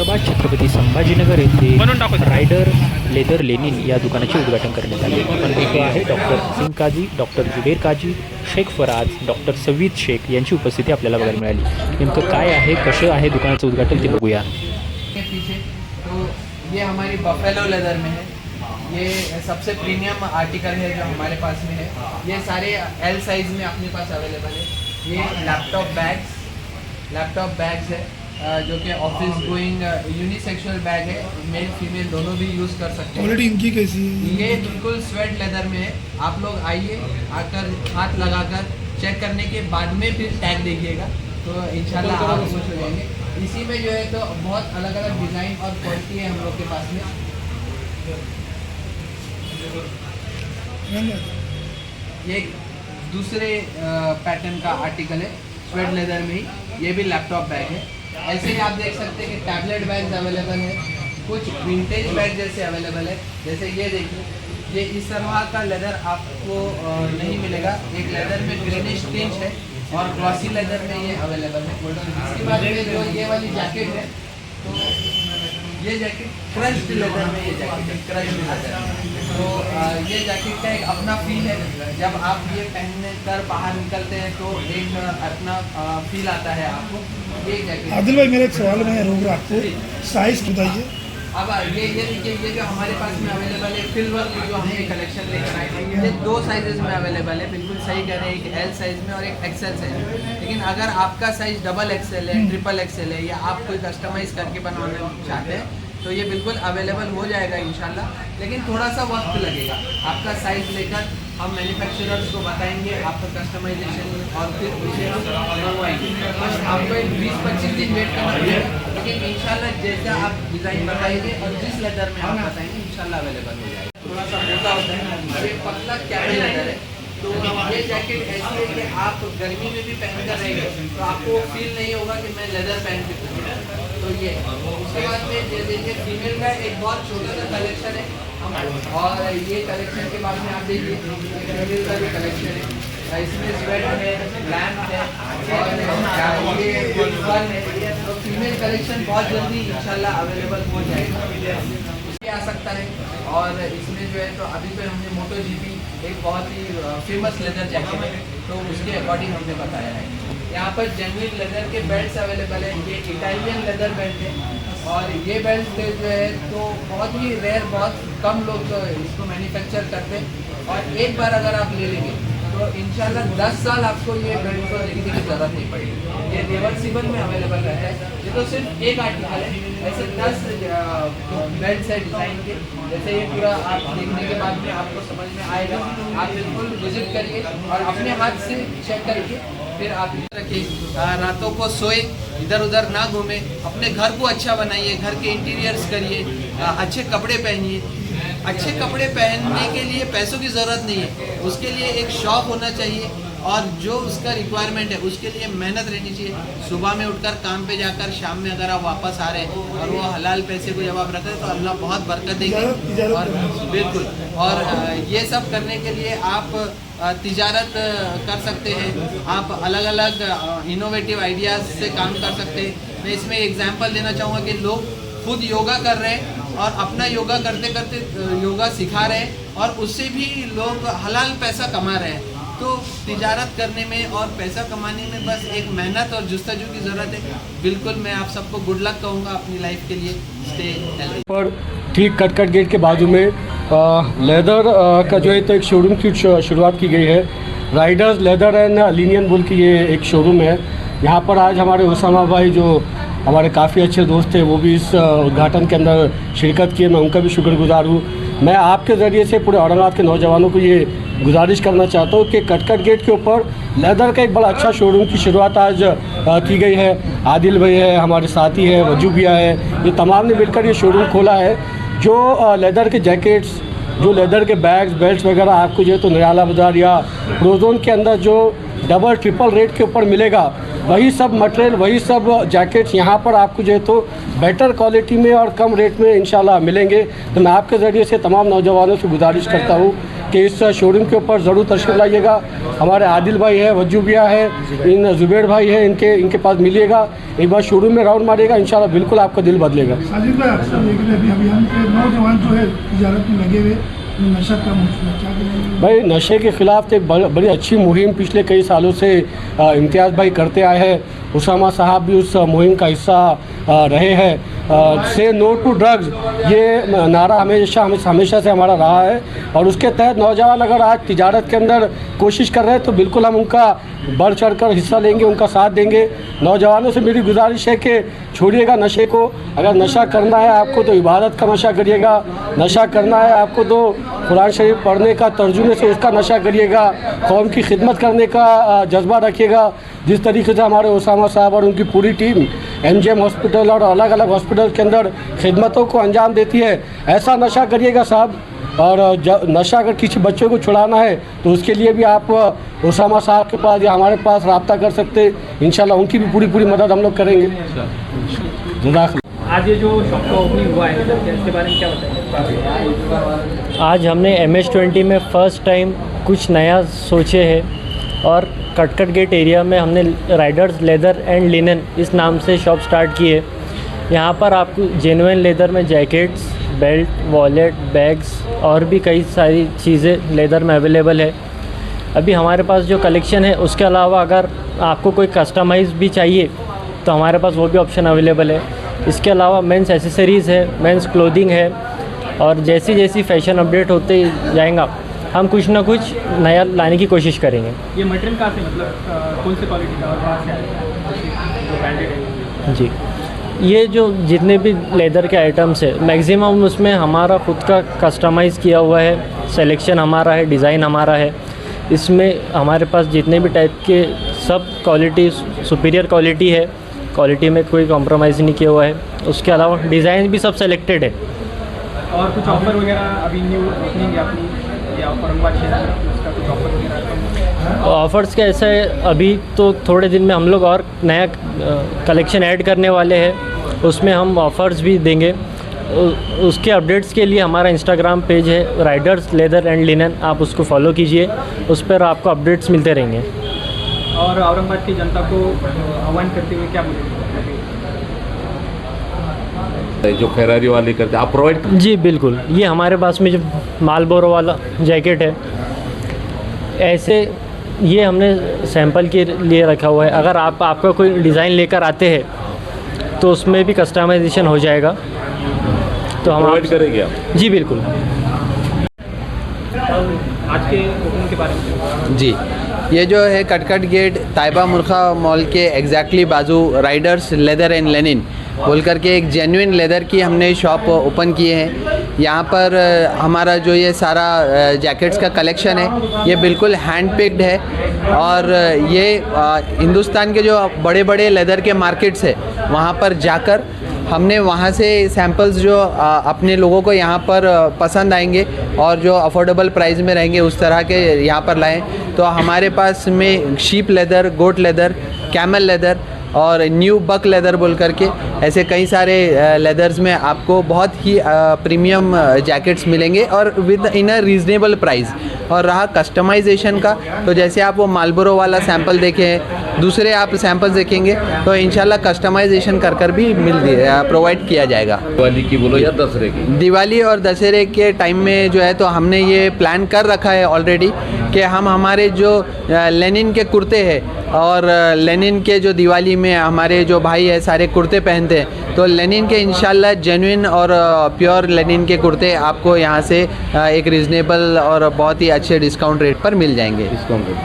औरंगाबाद छत्रपती संभाजीनगर येथे rider leather Lenin या दुकानाचे उद्घाटन करण्यात आले। आपण भेटतो आहे डॉक्टर सिंग काजी, डॉक्टर जुबेर काजी, शेख फराज, डॉक्टर सवीद शेख यांची उपस्थिती आपल्याला बघायला मिळाली। नेमकं काय आहे, कसं आहे दुकानाचं उद्घाटन ते बघूया। पीछे तो ये हमारी बफेलो लेदर में है, ये सबसे प्रीमियम आर्टिकल है जो हमारे पास में है। ये सारे एल साइज़ में अपने पास अवेलेबल है। ये लैपटॉप बैग्स है जो कि ऑफिस गोइंग यूनिसेक्सुअल बैग है, मेल फीमेल दोनों भी यूज़ कर सकते हैं। क्वालिटी इनकी कैसी है? ये बिल्कुल स्वेट लेदर में है। आप लोग आइए, आकर हाथ लगाकर चेक करने के बाद में फिर टैग देखिएगा तो इंशाल्लाह आप खुश हो जाएंगे। इसी में जो है तो बहुत अलग अलग डिज़ाइन और क्वालिटी है हम लोग के पास में। ये दूसरे पैटर्न का आर्टिकल है स्वेट लेदर में ही, ये भी लैपटॉप बैग है। ऐसे ही आप देख सकते हैं कि टैबलेट बैग्स अवेलेबल है, कुछ विंटेज बैग जैसे अवेलेबल है। जैसे ये देखिए, ये इस तरह का लेदर आपको नहीं मिलेगा। एक लेदर में ग्रीनिश टिंच है और ग्लॉसी लेदर में ये अवेलेबल है। इसके बाद में जो ये वाली जैकेट है, तो ये जैकेट क्रंच्ड लेदर में, ये जैकेट है क्रंच्ड लेदर। तो ये जैकेट का एक अपना फील है। जब आप ये पहनने कर बाहर निकलते हैं तो एक अपना फील आता है आपको। ये जैकेट आदिल भाई, मेरा एक सवाल मैं रोक रहा आपको, साइज बताइए। अब ये देखिए, ये जो हमारे पास में अवेलेबल है फिल वर्क जो हमने कलेक्शन लेकर आए हैं, ये 2 साइजेस में अवेलेबल है। बिल्कुल सही कह रहे हैं, एक एल साइज़ में और एक एक्सएल साइज में। लेकिन अगर आपका साइज़ डबल एक्सएल है, ट्रिपल एक्सएल है, या आप कोई कस्टमाइज़ करके बनवाना चाहते हैं तो ये बिल्कुल अवेलेबल हो जाएगा इंशाल्लाह। लेकिन थोड़ा सा वक्त लगेगा। आपका साइज़ लेकर हम मैन्युफैक्चरर्स को बताएंगे, आपका कस्टमाइजेशन, और फिर उसे हम मंगवाएंगे। बस आपको एक 20-25 दिन वेट करना पड़ेगा, लेकिन इंशाल्लाह जैसा आप डिज़ाइन बताएंगे और जिस लेदर में आप बताएंगे इंशाल्लाह अवेलेबल हो जाएगा। थोड़ा सा मोटा होता है, ये पतला कैबल लेदर है। तो ये जैकेट ऐसी है कि आप गर्मी में भी पहन कर रहेंगे तो आपको फील नहीं होगा कि मैं लेदर पहन के घूम रहा हूं। तो ये उसके बाद में ये देखिए, फीमेल का एक बहुत छोटा सा कलेक्शन है। और ये कलेक्शन के बाद में आप देखिए फीमेल का भी कलेक्शन है। इसमें स्वेट है, लैम्प है और ये फन है। तो फीमेल कलेक्शन बहुत जल्दी इंशाल्लाह अवेलेबल हो जाएगा, आ सकता है। और इसमें जो है तो अभी तो हमने मोटो जीपी एक बहुत ही फेमस लेदर जैकेट है, तो उसके अकॉर्डिंग हमने बताया है। यहाँ पर जेन्युइन लेदर के बेल्ट्स अवेलेबल है। ये इटालियन लेदर बेल्ट है और ये बेल्ट जो है तो बहुत ही रेयर, बहुत कम लोग इसको मैन्युफैक्चर करते हैं। और एक बार अगर आप ले लेंगे तो इंशाल्लाह 10 साल आपको ये बेल्ट को देखने की ज़रूरत नहीं पड़ेगी। ये रिवर्सिबल में अवेलेबल रहता है। ये तो सिर्फ एक आर्टिकल है, ऐसे 10 बेल्ट्स है डिज़ाइन के। जैसे ये पूरा आप देखने के बाद में आपको समझ में आएगा। आप बिल्कुल विजिट करिए और अपने हाथ से चेक करके फिर आप रखिए। रातों को सोए, इधर उधर ना घूमें, अपने घर को अच्छा बनाइए, घर के इंटीरियर्स करिए, अच्छे कपड़े पहनिए। अच्छे कपड़े पहनने के लिए पैसों की ज़रूरत नहीं है, उसके लिए एक शौक़ होना चाहिए और जो उसका रिक्वायरमेंट है उसके लिए मेहनत रहनी चाहिए। सुबह में उठकर काम पे जाकर शाम में अगर आप वापस आ रहे हैं और वो हलाल पैसे को जब आप रखें तो अल्लाह बहुत बरकत देगी। और बिल्कुल, और ये सब करने के लिए आप तिजारत कर सकते हैं। आप अलग अलग इनोवेटिव आइडियाज़ से काम कर सकते हैं। मैं इसमें एग्जांपल देना चाहूँगा कि लोग खुद योगा कर रहे हैं और अपना योगा करते करते योगा सिखा रहे हैं और उससे भी लोग हलाल पैसा कमा रहे हैं। तो तिजारत करने में और पैसा कमाने में बस एक मेहनत और जुस्तजू की ज़रूरत है। बिल्कुल मैं आप सबको गुड लक कहूँगा अपनी लाइफ के लिए। Stay healthy. पर ठीक कटकट गेट के बाजू में लेदर का जो है तो एक शोरूम की शुरुआत की गई है। Riders leather and Linnaean bull की ये एक शोरूम है। यहाँ पर आज हमारे उसामा भाई जो हमारे काफ़ी अच्छे दोस्त थे वो भी इस उद्घाटन के अंदर शिरकत किए। मैं उनका भी शुक्रगुजार हूँ। मैं आपके ज़रिए से पूरे औरंगाबाद के नौजवानों को ये गुजारिश करना चाहता हूँ कि कटकट गेट के ऊपर लेदर का एक बड़ा अच्छा शोरूम की शुरुआत आज की गई है। आदिल भाई है, हमारे साथी है, वजू भैया है, ये तमाम ने मिलकर ये शोरूम खोला है। जो लेदर के जैकेट्स, जो लेदर के बैग्स, बेल्ट्स वगैरह आपको जो है तो निराला बाज़ार या प्रोजोन के अंदर जो डबल ट्रिपल रेट के ऊपर मिलेगा, वही सब मटेरियल, वही सब जैकेट्स यहाँ पर आपको जो है तो बेटर क्वालिटी में और कम रेट में इंशाल्लाह मिलेंगे। तो मैं आपके ज़रिए से तमाम नौजवानों से गुजारिश करता हूँ कि इस शोरूम के ऊपर ज़रूर तशरीफ लाइएगा। हमारे आदिल भाई है, वज्जू भैया है, इन जुबैर भाई है, इनके पास मिलिएगा। एक बार शोरूम में राउंड मारिएगा, इंशाल्लाह बिल्कुल आपका दिल बदलेगा। साजिद भाई, अक्सर देख रहे हैं अभी अभियान के नौजवान जो है तिजारत में लगे हुए, नशा कम हो चुका है, क्या करेंगे? भाई नशे के ख़िलाफ़ एक बड़ी अच्छी मुहिम पिछले कई सालों से इम्तियाज़ भाई करते आए हैं। उसामा साहब भी उस मुहिम का हिस्सा रहे हैं। से नो टू ड्रग्स, ये नारा हमेशा से हमारा रहा है और उसके तहत नौजवान अगर आज तिजारत के अंदर कोशिश कर रहे हैं तो बिल्कुल हम उनका बढ़ चढ़ कर हिस्सा लेंगे, उनका साथ देंगे। नौजवानों से मेरी गुजारिश है कि छोड़िएगा नशे को। अगर नशा करना है आपको तो इबादत का नशा करिएगा, नशा करना है आपको तो कुरान शरीफ पढ़ने का, तर्जुमे से उसका नशा करिएगा, कौम की खिदमत करने का जज्बा रखिएगा। जिस तरीके से हमारे उसामा साहब और उनकी पूरी टीम एमजीएम हॉस्पिटल और अलग अलग हॉस्पिटल के अंदर खिदमतों को अंजाम देती है, ऐसा नशा करिएगा साहब। और नशा अगर किसी बच्चों को छुड़ाना है तो उसके लिए भी आप उसामा साहब के पास या हमारे पास रब्ता कर सकते हैं। इंशाल्लाह उनकी भी पूरी मदद हम लोग करेंगे। आज ये जो शॉप का ओपनिंग हुआ है इसके बारे में क्या बताएंगे? आज हमने MS20 में फ़र्स्ट टाइम कुछ नया सोचे है और कटकट गेट एरिया में हमने राइडर्स लेदर एंड लिनन इस नाम से शॉप स्टार्ट की है। यहाँ पर आपको जेन्युइन लेदर में जैकेट्स, बेल्ट, वॉलेट, बैग्स और भी कई सारी चीज़ें लेदर में अवेलेबल है। अभी हमारे पास जो कलेक्शन है उसके अलावा अगर आपको कोई कस्टमाइज़ भी चाहिए तो हमारे पास वो भी ऑप्शन अवेलेबल है। इसके अलावा मेंस एसेसरीज़ है, मेंस क्लोथिंग है और जैसी फैशन अपडेट होते जाएगा हम कुछ ना कुछ नया लाने की कोशिश करेंगे। ये मटेरियल कहाँ से, मतलब कौन सी क्वालिटी का और कहाँ से आया, ब्रांडेड है? जी, ये जो जितने भी लेदर के आइटम्स है मैक्सिमम उसमें हमारा ख़ुद का कस्टमाइज़ किया हुआ है, सिलेक्शन हमारा है, डिज़ाइन हमारा है। इसमें हमारे पास जितने भी टाइप के सब क्वालिटी सुपीरियर क्वालिटी है, क्वालिटी में कोई कॉम्प्रोमाइज़ नहीं किया हुआ है। उसके अलावा डिज़ाइन भी सब सेलेक्टेड है। और कुछ ऑफ़र वगैरह अभी न्यू ओपनिंग है अपनी या औरंगाबाद शहर में, उसका कुछ ऑफ़र वगैरह? ऑफ़र्स का ऐसा है, अभी तो थोड़े दिन में हम लोग और नया कलेक्शन ऐड करने वाले हैं, उसमें हम ऑफ़र्स भी देंगे। उसके अपडेट्स के लिए हमारा इंस्टाग्राम पेज है राइडर्स लेदर एंड लिनन, आप उसको फॉलो कीजिए, उस पर आपको अपडेट्स मिलते रहेंगे। और औरंगाबाद की जनता को आह्वान करते हुए क्या बोलेंगे? जो फेरारी वाले करते आप प्रोवाइड? जी बिल्कुल, ये हमारे पास में जो मालबोरो वाला जैकेट है, ऐसे ये हमने सैंपल के लिए रखा हुआ है। अगर आपका कोई डिज़ाइन लेकर आते हैं तो उसमें भी कस्टमाइजेशन हो जाएगा, तो हम प्रोवाइड करेंगे आप? जी बिल्कुल। आज के ओपनिंग के बारे में जी, ये जो है कटकट गेट ताइबा मुर्खा मॉल के एग्जैक्टली बाजू राइडर्स लेदर एंड लेनिन बोल करके एक जेन्युइन लेदर की हमने शॉप ओपन किए हैं। यहाँ पर हमारा जो ये सारा जैकेट्स का कलेक्शन है ये बिल्कुल हैंड पिक्ड है और ये हिंदुस्तान के जो बड़े बड़े लेदर के मार्केट्स है वहाँ पर जाकर हमने वहाँ से सैम्पल्स जो अपने लोगों को यहाँ पर पसंद आएंगे और जो अफोर्डेबल प्राइस में रहेंगे उस तरह के यहाँ पर लाएं। तो हमारे पास में शीप लेदर, गोट लेदर, कैमल लेदर और न्यू बक लेदर बोल करके ऐसे कई सारे लेदर्स में आपको बहुत ही प्रीमियम जैकेट्स मिलेंगे और with in a reasonable price. और रहा कस्टमाइजेशन का, तो जैसे आप वो मालबोरो वाला सैंपल देखें, दूसरे आप सैंपल्स देखेंगे तो इंशाल्लाह कस्टमाइजेशन कर भी प्रोवाइड किया जाएगा। दिवाली की बोलो या दशहरे की? दिवाली और दशहरे के टाइम में जो है तो हमने ये प्लान कर रखा है ऑलरेडी कि हम हमारे जो लेनिन के कुर्ते हैं और लेनिन के जो दिवाली में हमारे जो भाई है सारे कुर्ते पहनते हैं, तो लेनिन के इंशाल्लाह जेन्युइन और प्योर लेनिन के कुर्ते आपको यहाँ से एक रीज़नेबल और बहुत ही अच्छे डिस्काउंट रेट पर मिल जाएंगे। डिस्काउंट